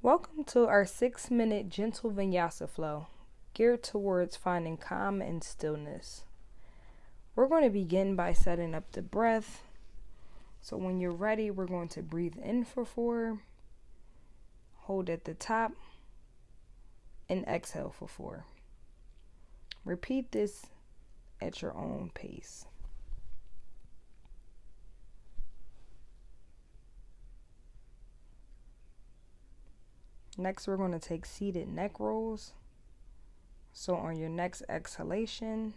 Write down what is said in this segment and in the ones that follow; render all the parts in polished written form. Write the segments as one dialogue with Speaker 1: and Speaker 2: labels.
Speaker 1: Welcome to our 6-minute gentle Vinyasa flow, geared towards finding calm and stillness. We're going to begin by setting up the breath. So when you're ready, we're going to breathe in for 4, hold at the top, and exhale for 4. Repeat this at your own pace. Next, we're going to take seated neck rolls. So on your next exhalation,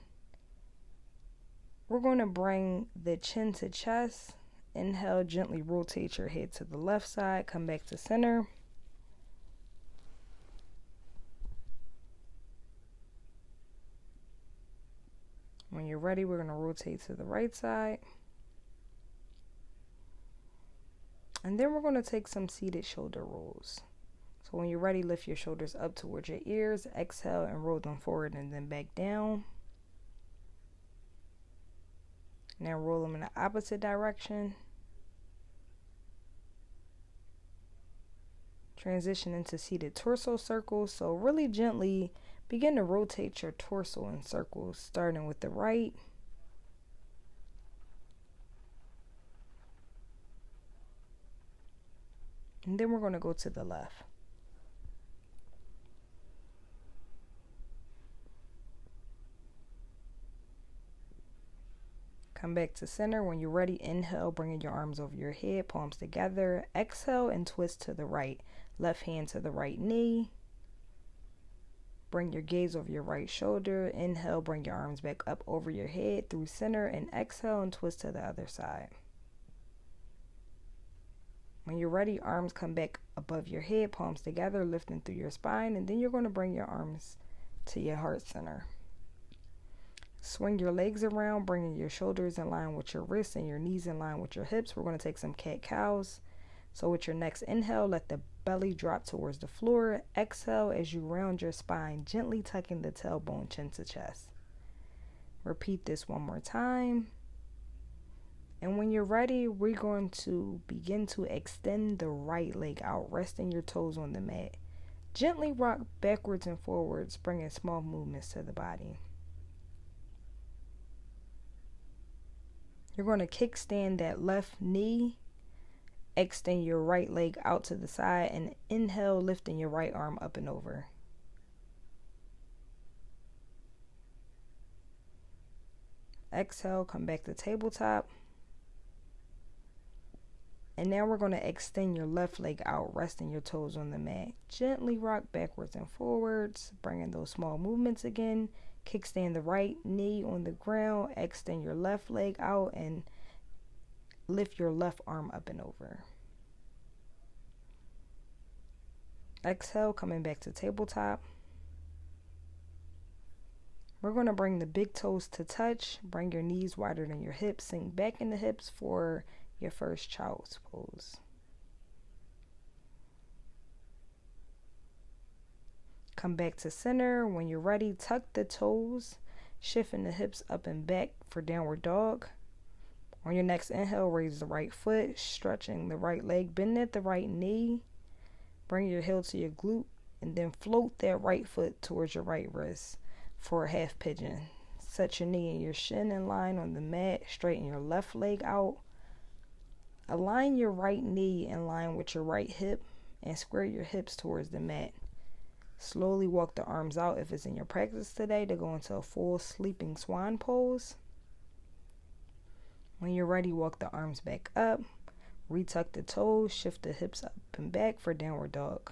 Speaker 1: we're going to bring the chin to chest. Inhale, gently rotate your head to the left side, come back to center. When you're ready, we're going to rotate to the right side. And then we're going to take some seated shoulder rolls. So when you're ready, lift your shoulders up towards your ears, exhale and roll them forward and then back down. Now roll them in the opposite direction. Transition into seated torso circles. So really gently begin to rotate your torso in circles, starting with the right. And then we're going to go to the left. Come back to center. When you're ready, inhale, bringing your arms over your head, palms together. Exhale and twist to the right. Left hand to the right knee. Bring your gaze over your right shoulder. Inhale, bring your arms back up over your head through center, and exhale and twist to the other side. When you're ready, arms come back above your head, palms together, lifting through your spine, and then you're going to bring your arms to your heart center. Swing your legs around, bringing your shoulders in line with your wrists and your knees in line with your hips. We're going to take some cat-cows. So with your next inhale, let the belly drop towards the floor. Exhale as you round your spine, gently tucking the tailbone chin to chest. Repeat this one more time. And when you're ready, we're going to begin to extend the right leg out, resting your toes on the mat. Gently rock backwards and forwards, bringing small movements to the body. You're going to kickstand that left knee, extend your right leg out to the side, and inhale, lifting your right arm up and over. Exhale, come back to tabletop. And now we're going to extend your left leg out, resting your toes on the mat. Gently rock backwards and forwards, bringing those small movements again. Kickstand the right knee on the ground, extend your left leg out, and lift your left arm up and over. Exhale, coming back to tabletop. We're going to bring the big toes to touch. Bring your knees wider than your hips. Sink back in the hips for your first child's pose. Come back to center. When you're ready, tuck the toes, shifting the hips up and back for downward dog. On your next inhale, raise the right foot, stretching the right leg, bend at the right knee. Bring your heel to your glute, and then float that right foot towards your right wrist for a half pigeon. Set your knee and your shin in line on the mat. Straighten your left leg out. Align your right knee in line with your right hip and square your hips towards the mat. Slowly walk the arms out if it's in your practice today to go into a full sleeping swan pose. When you're ready, walk the arms back up. Retuck the toes, shift the hips up and back for downward dog.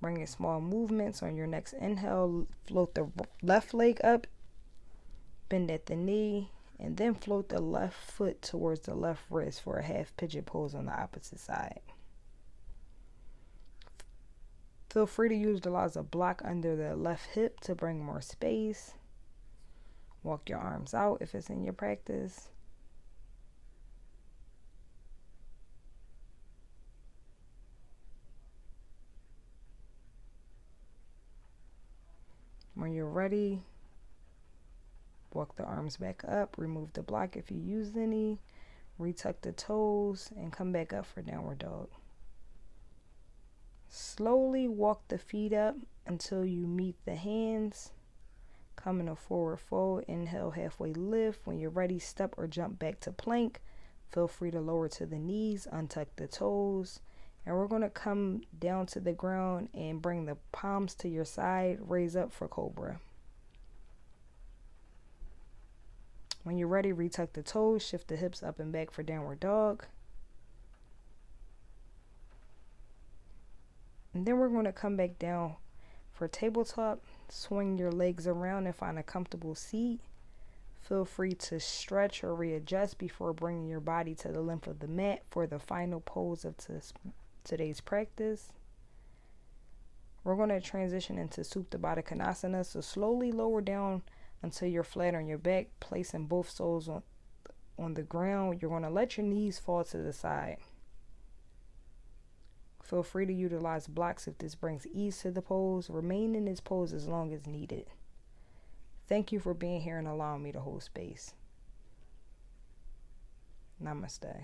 Speaker 1: Bring in small movements. On your next inhale, float the left leg up, bend at the knee, and then float the left foot towards the left wrist for a half pigeon pose on the opposite side. Feel free to use the as a block under the left hip to bring more space. Walk your arms out if it's in your practice. When you're ready, walk the arms back up, remove the block if you used any, retuck the toes, and come back up for downward dog. Slowly walk the feet up until you meet the hands. Come in a forward fold. Inhale, halfway lift. When you're ready, step or jump back to plank. Feel free to lower to the knees, untuck the toes. And we're going to come down to the ground and bring the palms to your side. Raise up for cobra. When you're ready, retuck the toes. Shift the hips up and back for downward dog. And then we're going to come back down for tabletop. Swing your legs around and find a comfortable seat. Feel free to stretch or readjust before bringing your body to the length of the mat for the final pose of today's practice. We're going to transition into Supta Baddha Konasana. So slowly lower down until you're flat on your back, placing both soles on the ground. You're going to let your knees fall to the side. Feel free to utilize blocks if this brings ease to the pose. Remain in this pose as long as needed. Thank you for being here and allowing me to hold space. Namaste.